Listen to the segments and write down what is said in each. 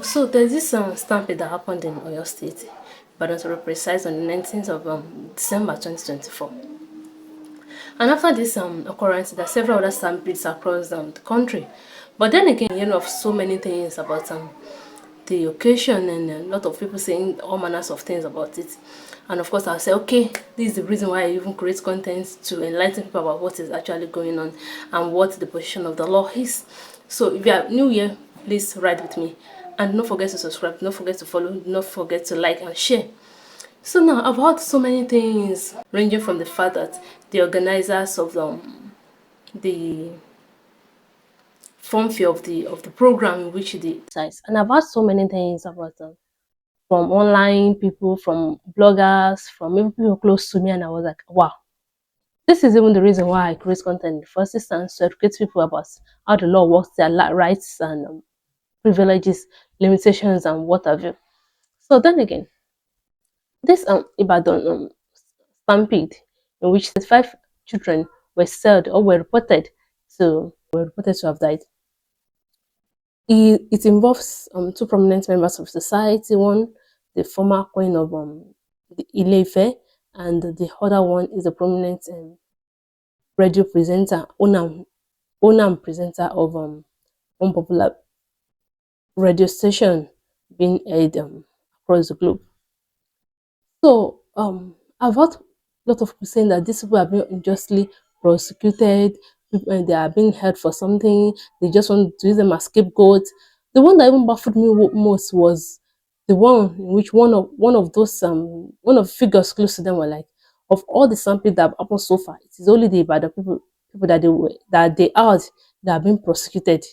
So there's this stampede that happened in Oyo State, but to be precise, on the 19th of December 2024. And after this occurrence, there are several other stampedes across the country. But then again, of so many things about the occasion, and a lot of people saying all manners of things about it. And of course, I'll say, okay, this is the reason why I even create content to enlighten people about what is actually going on and what the position of the law is. So if you are new here, please ride with me. And don't forget to subscribe, don't forget to follow, don't forget to like and share. So now I've heard so many things ranging from the fact that the organizers of the fun fair of the program in which they size, and I've heard so many things about them from online people, from bloggers, from even people close to me, and I was like, wow, this is even the reason why I create content in the first instance, to educate people about how the law works, their rights and privileges, limitations, and what have you. So then again, this Ibadan stampede, in which 35 children were said or were reported to have died. It involves two prominent members of society. One, the former queen of the Ile-Ife, and the other one is a prominent radio presenter, owner and presenter of one popular radio station being aired across the globe. So I've heard a lot of people saying that these people are being unjustly prosecuted, they are being held for something, they just want to use them as scapegoats. The one that even baffled me most was the one in which one of figures close to them were like, of all the samples that have happened so far, it is only the Ibadan people that they are that are being prosecuted.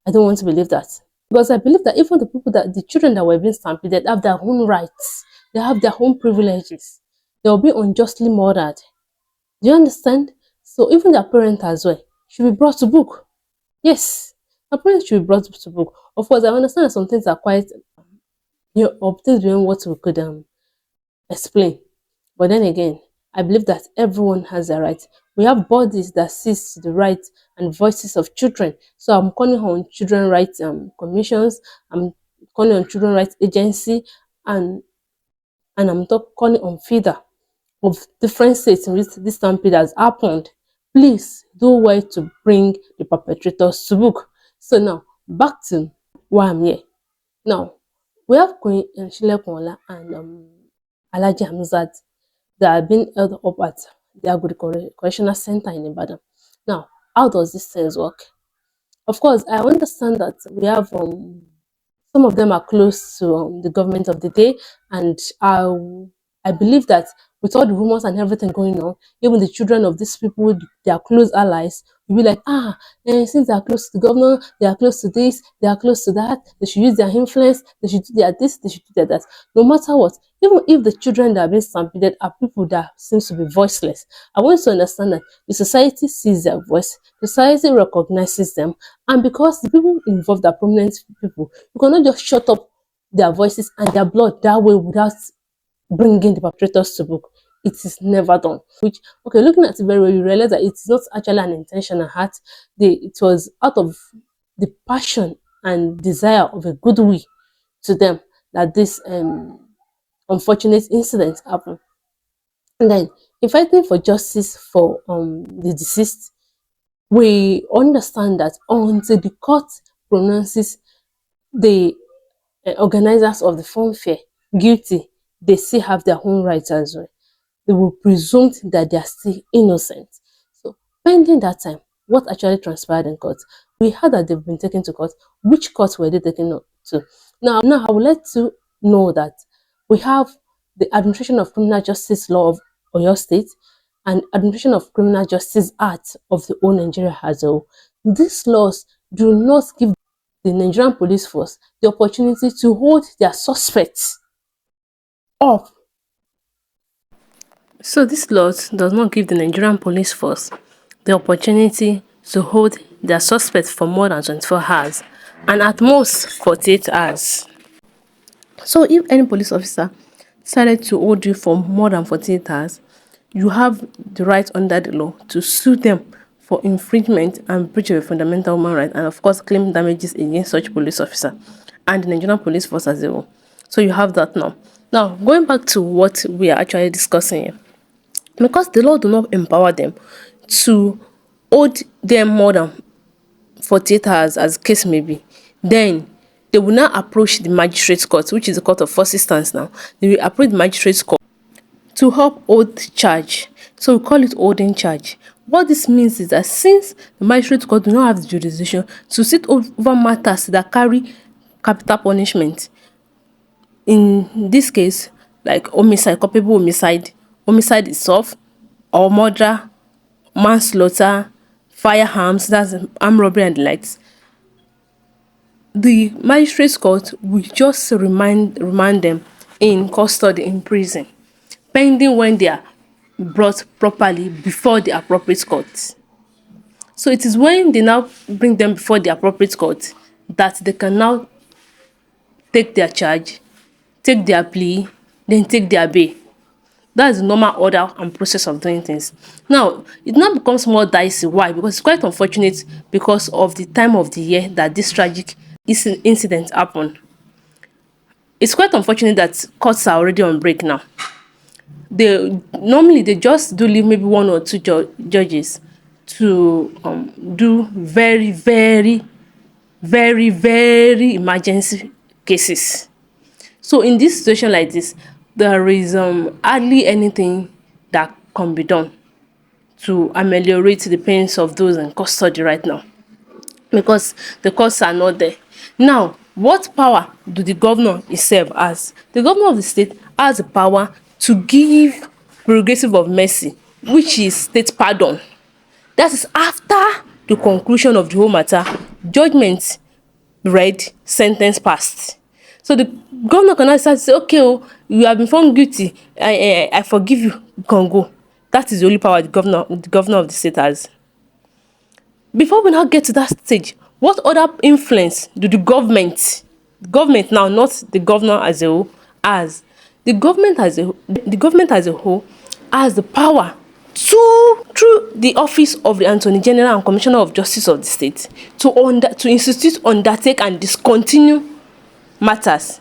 I don't want to believe that. Because I believe that even the children that were being stampeded have their own rights, they have their own privileges. They will be unjustly murdered. Do you understand? So even their parents as well should be brought to book. Yes, their parents should be brought to book. Of course, I understand that some things are quite, of things beyond what we could explain. But then again, I believe that everyone has a right. We have bodies that sees the rights and voices of children. So I'm calling on children rights commissions. I'm calling on children rights agency, and I'm calling on FIDA of different states in which this stampede has happened. Please do well to bring the perpetrators to book. So now back to why I'm here. Now we have Queen Shilekunla and Alhaji Hamzat that have been held up at the Agodi Correctional Center in Ibadan. Now, how does this things work? Of course, I understand that we have some of them are close to the government of the day, and I believe that with all the rumors and everything going on, even the children of these people, their close allies, will be like, since they are close to the governor, they are close to this, they are close to that, they should use their influence, they should do their this, they should do their that. No matter what, even if the children that are being stampeded are people that seems to be voiceless, I want to understand that the society sees their voice, the society recognizes them, and because the people involved are prominent people, you cannot just shut up their voices and their blood that way without bringing the perpetrators to book. It is never done. Which, okay, looking at it very well, you realize that it's not actually an intentional act. It was out of the passion and desire of a goodwill to them that this unfortunate incident happened. And then, in fighting for justice for the deceased, we understand that until the court pronounces the organizers of the fun fair guilty, they still have their own rights as well. They will presume that they are still innocent. So, pending that time, what actually transpired in court? We heard that they've been taken to court. Which court were they taken to? Now, I would like to know that we have the Administration of Criminal Justice Law of Oyo State and Administration of Criminal Justice Act of the whole Nigeria as a whole. These laws do not give the Nigerian police force the opportunity to hold their suspects up. So this law does not give the Nigerian police force the opportunity to hold their suspects for more than 24 hours and at most 48 hours. So if any police officer decided to hold you for more than 48 hours, you have the right under the law to sue them for infringement and breach of a fundamental human right, and of course claim damages against such police officer. and the Nigerian police force as a whole. So you have that now. Now, going back to what we are actually discussing here, because the law do not empower them to hold them more than 48 hours, as the case may be, then they will now approach the magistrate court, which is the court of first instance now. They will approach the magistrate court to help hold charge. So we call it holding charge. What this means is that since the magistrate court do not have the jurisdiction to sit over matters that carry capital punishment, in this case, like homicide, culpable homicide, homicide itself, or murder, manslaughter, firearms, that's armed robbery and the likes, the magistrate court will just remand them in custody in prison, pending when they are brought properly before the appropriate court. So it is when they now bring them before the appropriate court that they can now take their charge, take their plea, then take their bail. That's the normal order and process of doing things. Now, it now becomes more dicey. Why? Because it's quite unfortunate because of the time of the year that this tragic incident happened. It's quite unfortunate that courts are already on break now. They just do leave maybe one or two judges to do very, very, very, very emergency cases. So in this situation like this, there is hardly anything that can be done to ameliorate the pains of those in custody right now, because the courts are not there. Now, what power do the governor himself has? The governor of the state has the power to give prerogative of mercy, which is state pardon. That is after the conclusion of the whole matter, judgment read, sentence passed. So the governor can now start to say, okay, oh, you have been found guilty, I forgive you, you can go. That is the only power the governor of the state has. Before we now get to that stage, what other influence do the government now, not the governor as a whole, has? The government as a whole has the power to, through the office of the Attorney General and Commissioner of Justice of the state, to institute, undertake and discontinue matters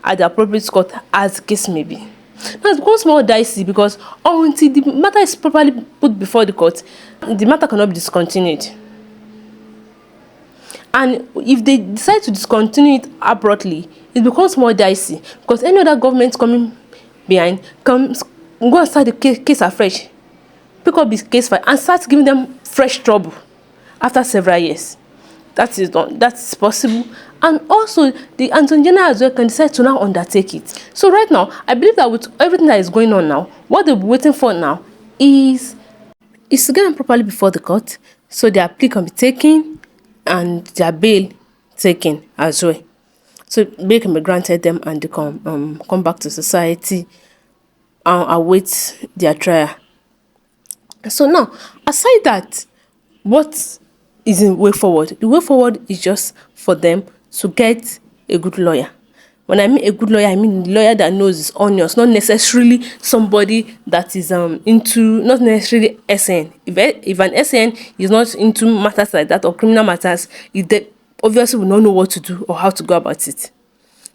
at the appropriate court as the case may be. Now it becomes more dicey because until the matter is properly put before the court, the matter cannot be discontinued. And if they decide to discontinue it abruptly, it becomes more dicey because any other government coming behind can go and start the case afresh, pick up the case file and start giving them fresh trouble after several years. That is possible. And also the Attorney General as well can decide to now undertake it. So right now, I believe that with everything that is going on now, what they'll be waiting for now is to get them properly before the court, so their plea can be taken and their bail taken as well. So bail can be granted them and they can come back to society and await their trial. So now, aside that, what is the way forward? The way forward is just for them to get a good lawyer. When I mean a good lawyer, I mean a lawyer that knows his onions, not necessarily somebody that is not necessarily SN. If an SN is not into matters like that or criminal matters, they obviously will not know what to do or how to go about it.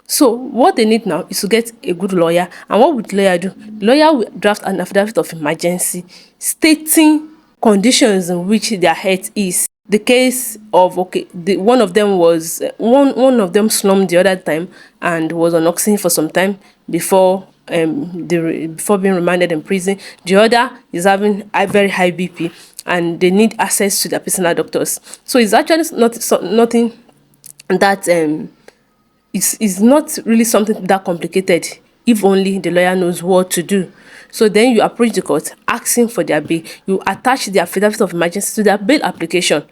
So what they need now is to get a good lawyer. And what would the lawyer do? The lawyer will draft an affidavit of emergency stating conditions in which their health is. The case of one of them was one of them slumped the other time and was on oxygen for some time before before being remanded in prison. The other is having a very high BP and they need access to their personal doctors. So it's actually nothing that it's not really something that complicated if only the lawyer knows what to do. So then you approach the court asking for their bail. You attach the affidavit of emergency to their bail application,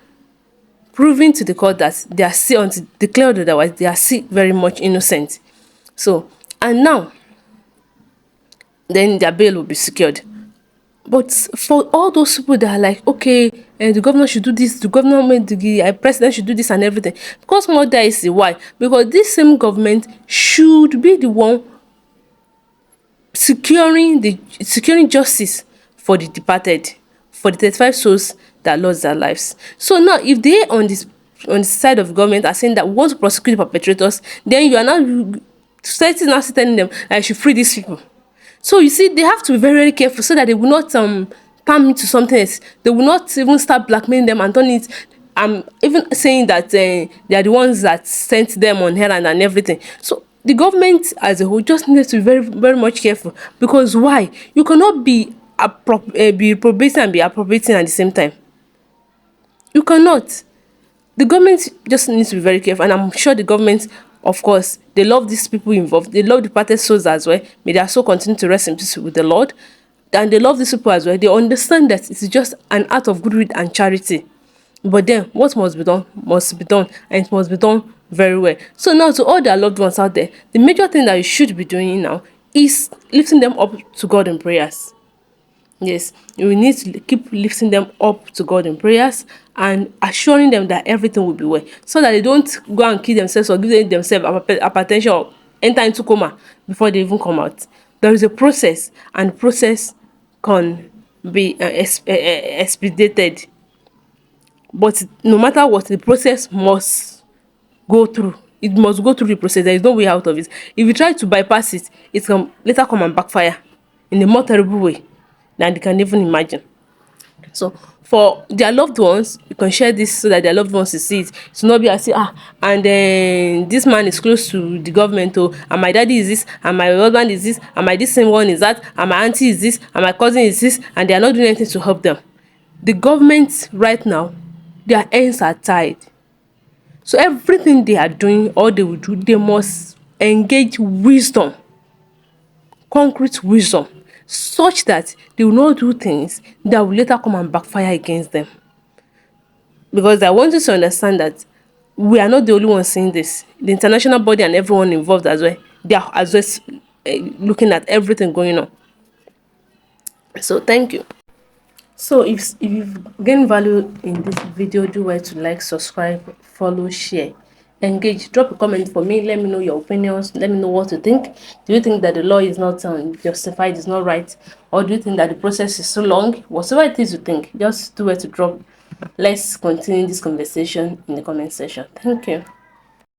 proving to the court that they are still, until declared otherwise, they are still very much innocent. So, and now, then their bail will be secured. But for all those people that are like, okay, the governor should do this, the governor made the president should do this and everything, because more dicey. Why? Because this same government should be the one securing justice for the departed, for the 35 souls that lost their lives. So now, if they on this on the side of government are saying that we want to prosecute the perpetrators, then you are now society is now telling them that you should free these people. So you see, they have to be very, very careful so that they will not turn into something else. They will not even start blackmailing them and turn it. Even saying that they are the ones that sent them on errand and everything. So the government as a whole just needs to be very, very much careful, because why? You cannot be be reprobating and be appropriating at the same time. You cannot. The government just needs to be very careful, and I'm sure the government, of course, they love these people involved. They love the parted souls as well. May their soul continue to rest in peace with the Lord. And they love these people as well. They understand that it's just an act of goodwill and charity. But then what must be done, and it must be done very well. So now, to all their loved ones out there, the major thing that you should be doing now is lifting them up to God in prayers. Yes, you need to keep lifting them up to God in prayers and assuring them that everything will be well, so that they don't go and kill themselves or give themselves hypertension or enter into coma before they even come out. There is a process, and the process can be expedited. But no matter what, the process must go through. It must go through the process. There is no way out of it. If you try to bypass it, it can later come and backfire in a more terrible way than they can even imagine. So for their loved ones, you can share this so that their loved ones will see it. So not be as say, and then this man is close to the government, oh, and my daddy is this, and my husband is this, and my this same one is that, and my auntie is this, and my cousin is this, and they are not doing anything to help them. The government right now, their hands are tied. So everything they are doing or they will do, they must engage wisdom, concrete wisdom, such that they will not do things that will later come and backfire against them. Because I want you to understand that we are not the only ones seeing this. The international body and everyone involved as well, they are as well looking at everything going on. So thank you. So if you've gained value in this video, do well to like, subscribe, follow, share, engage. Drop a comment for me. Let me know your opinions. Let me know what you think. Do you think that the law is not justified, is not right, or do you think that the process is so long? Whatever it is you think, just do well to drop. Let's continue this conversation in the comment section. Thank you.